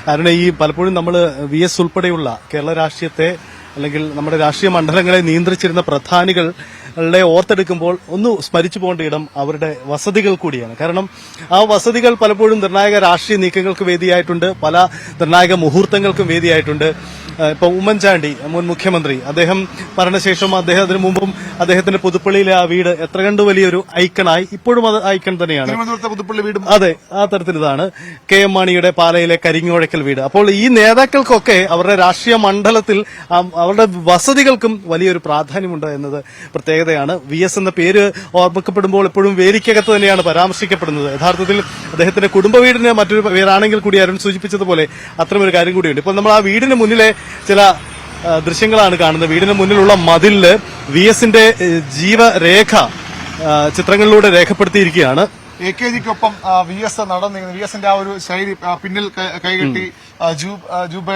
കാരണം ഈ പലപ്പോഴും നമ്മൾ VS ഉൾപ്പെടെയുള്ള കേരള രാഷ്ട്രീയത്തെ അല്ലെങ്കിൽ നമ്മുടെ രാഷ്ട്രീയ മണ്ഡലങ്ങളെ നിയന്ത്രിച്ചിരുന്ന പ്രധാനികളുടെ ഓർത്തെടുക്കുമ്പോൾ ഒന്ന് സ്മരിച്ചു പോകേണ്ട ഇടം അവരുടെ വസതികൾ കൂടിയാണ്. കാരണം ആ വസതികൾ പലപ്പോഴും നിർണായക രാഷ്ട്രീയ നീക്കങ്ങൾക്ക് വേദിയായിട്ടുണ്ട്, പല നിർണായക മുഹൂർത്തങ്ങൾക്കും വേദിയായിട്ടുണ്ട്. ഇപ്പൊ ഉമ്മൻചാണ്ടി മുൻ മുഖ്യമന്ത്രി, അദ്ദേഹം മരണശേഷം അതിനു മുമ്പും അദ്ദേഹത്തിന്റെ പുതുപ്പള്ളിയിലെ ആ വീട് എത്ര കണ്ട് വലിയൊരു ഐക്കണായി, ഇപ്പോഴും അത് ഐക്കൺ തന്നെയാണ്. അതെ, ആ തരത്തിൽ ഇതാണ് KM മാണിയുടെ പാലയിലെ കരിങ്ങോഴക്കൽ വീട്. അപ്പോൾ ഈ നേതാക്കൾക്കൊക്കെ അവരുടെ രാഷ്ട്രീയ മണ്ഡലത്തിൽ അവരുടെ വസതികൾക്കും വലിയൊരു പ്രാധാന്യമുണ്ട് എന്നത് പ്രത്യേകതയാണ്. VS എന്ന പേര് ഓർമ്മിക്കപ്പെടുമ്പോൾ എപ്പോഴും വേദിക്കകത്ത് തന്നെയാണ് പരാമർശിക്കപ്പെടുന്നത്. യഥാർത്ഥത്തിൽ അദ്ദേഹത്തിന്റെ കുടുംബ വീടിന് മറ്റൊരു പേരാണെങ്കിൽ കൂടി അരുൺ സൂചിപ്പിച്ചതുപോലെ അത്തരമൊരു കാര്യം കൂടിയുണ്ട്. ഇപ്പോൾ നമ്മൾ ആ വീടിന് മുന്നിലെ ചില ദൃശ്യങ്ങളാണ് കാണുന്നത്. വീടിന് മുന്നിലുള്ള മതിലില് VSന്റെ ജീവരേഖ ചിത്രങ്ങളിലൂടെ രേഖപ്പെടുത്തിയിരിക്കുകയാണ്. AKGക്കൊപ്പം VS നടന്നിരുന്നു. VSന്റെ ആ ഒരു ശൈലി, പിന്നിൽ കൈകെട്ടി ജൂബ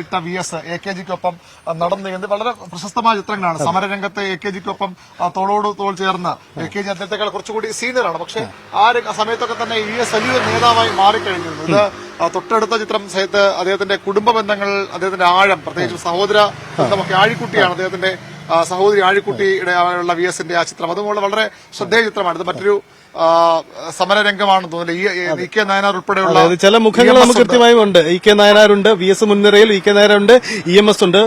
ഇട്ട VS AKGക്കൊപ്പം നടന്നിരുന്നത് വളരെ പ്രശസ്തമായ ചിത്രങ്ങളാണ്. സമരരംഗത്ത് AKGക്കൊപ്പം തോളോട് തോൾ ചേർന്ന്, AKG അദ്ദേഹത്തെക്കാൾ കുറച്ചുകൂടി സീനിയറാണ്, പക്ഷെ ആ സമയത്തൊക്കെ തന്നെ VS വലിയൊരു നേതാവായി മാറിക്കഴിഞ്ഞിരുന്നു. ഇത് തൊട്ടടുത്ത ചിത്രം സഹിത്ത് അദ്ദേഹത്തിന്റെ കുടുംബ ബന്ധങ്ങൾ, അദ്ദേഹത്തിന്റെ ആഴം, പ്രത്യേകിച്ച് സഹോദര ബന്ധമൊക്കെ, ആഴിക്കുട്ടിയാണ് അദ്ദേഹത്തിന്റെ സഹോദരി ആഴിക്കുട്ടിയുടെ ഉള്ള VSന്റെ ആ ചിത്രം, അതുപോലെ വളരെ ശ്രദ്ധേയ ചിത്രമാണ്. ഇത് മറ്റൊരു സമരരംഗമാണെന്ന് തോന്നുന്നില്ല. EK നായനാർ ഉൾപ്പെടെയുള്ള ചില മുഖങ്ങൾ നമുക്ക് കൃത്യമായും ഉണ്ട്. EK നായനാരുണ്ട്, VS മുൻനിരയിൽ EK നായരുണ്ട്, EMS ഉണ്ട്.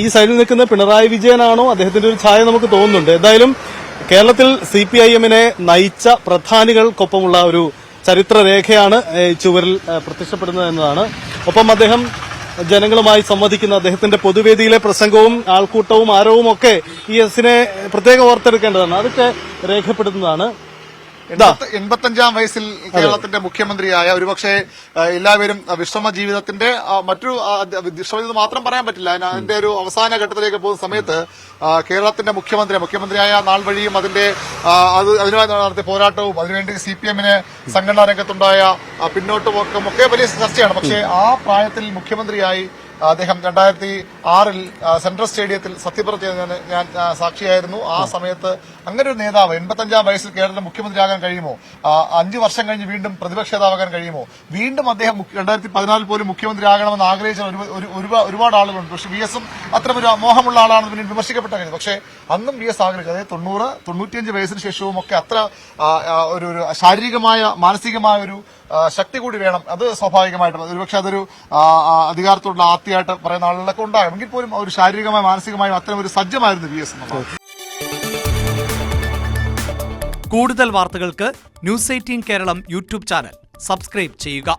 ഈ സൈഡിൽ നിൽക്കുന്ന പിണറായി വിജയനാണോ, അദ്ദേഹത്തിന്റെ ഒരു ഛായ നമുക്ക് തോന്നുന്നുണ്ട്. എന്തായാലും കേരളത്തിൽ CPIMനെ നയിച്ച പ്രധാനികൾക്കൊപ്പമുള്ള ഒരു ചരിത്രരേഖയാണ് ചുവരിൽ പ്രത്യക്ഷപ്പെടുന്നത് എന്നതാണ്. ഒപ്പം അദ്ദേഹം ജനങ്ങളുമായി സംവദിക്കുന്ന അദ്ദേഹത്തിന്റെ പൊതുവേദിയിലെ പ്രസംഗവും ആൾക്കൂട്ടവും ആരവവും ഒക്കെ VSനെ പ്രത്യേകം ഓർത്തെടുക്കേണ്ടതാണ്. അതൊക്കെ രേഖപ്പെടുത്തുന്നതാണ്. 85-ാം വയസ്സിൽ കേരളത്തിന്റെ മുഖ്യമന്ത്രിയായ, ഒരുപക്ഷെ എല്ലാവരും വിശ്രമ ജീവിതത്തിന്റെ മറ്റൊരു വിശ്രമജീവിതം മാത്രം പറയാൻ പറ്റില്ല, അതിന്റെ ഒരു അവസാന ഘട്ടത്തിലേക്ക് പോകുന്ന സമയത്ത് കേരളത്തിന്റെ മുഖ്യമന്ത്രിയായ നാൾ വഴിയും അതിനുമായി നടത്തിയ പോരാട്ടവും അതിനുവേണ്ടി CPMന് സംഘടനാ രംഗത്തുണ്ടായ പിന്നോട്ടുപോക്കും ഒക്കെ വലിയ ചർച്ചയാണ്. പക്ഷേ ആ പ്രായത്തിൽ മുഖ്യമന്ത്രിയായി അദ്ദേഹം 2006-ൽ സെൻട്രൽ സ്റ്റേഡിയത്തിൽ സത്യപ്രതിജ്ഞ ചെയ്തതിന് ഞാൻ സാക്ഷിയായിരുന്നു. ആ സമയത്ത് അങ്ങനെ ഒരു നേതാവ് 85-ാം വയസ്സിൽ കേരളത്തിന്റെ മുഖ്യമന്ത്രിയാകാൻ കഴിയുമോ? 5 വർഷം കഴിഞ്ഞ് വീണ്ടും പ്രതിപക്ഷ നേതാവാകാൻ കഴിയുമോ? വീണ്ടും അദ്ദേഹം 2014 പോലും മുഖ്യമന്ത്രിയാകണമെന്ന് ആഗ്രഹിച്ച ഒരുപാട് ആളുകളുണ്ട്. പക്ഷെ VSും അത്തരമൊരു മോഹമുള്ള ആളാണെന്ന് പിന്നീട് വിമർശിക്കപ്പെട്ട കഴിഞ്ഞു. പക്ഷെ അന്നും VS ആഗ്രഹിച്ചു, അതായത് 90-95 വയസ്സിന് ശേഷവും ഒക്കെ അത്ര ഒരു ശാരീരികമായ മാനസികമായ ഒരു ശക്തി കൂടി വേണം. അത് സ്വാഭാവികമായിട്ടും ഒരുപക്ഷെ അതൊരു അധികാരത്തോടുള്ള ആദ്യമായിട്ട് പറയുന്ന ആളുകളൊക്കെ ഉണ്ടാകും. എങ്കിൽ പോലും ഒരു ശാരീരികമായും മാനസികമായും അത്തരം ഒരു സജ്ജമായിരുന്നു VS എന്നുള്ളത്. കൂടുതൽ വാർത്തകൾക്ക് News 18 Keralam YouTube channel subscribe ചെയ്യുക.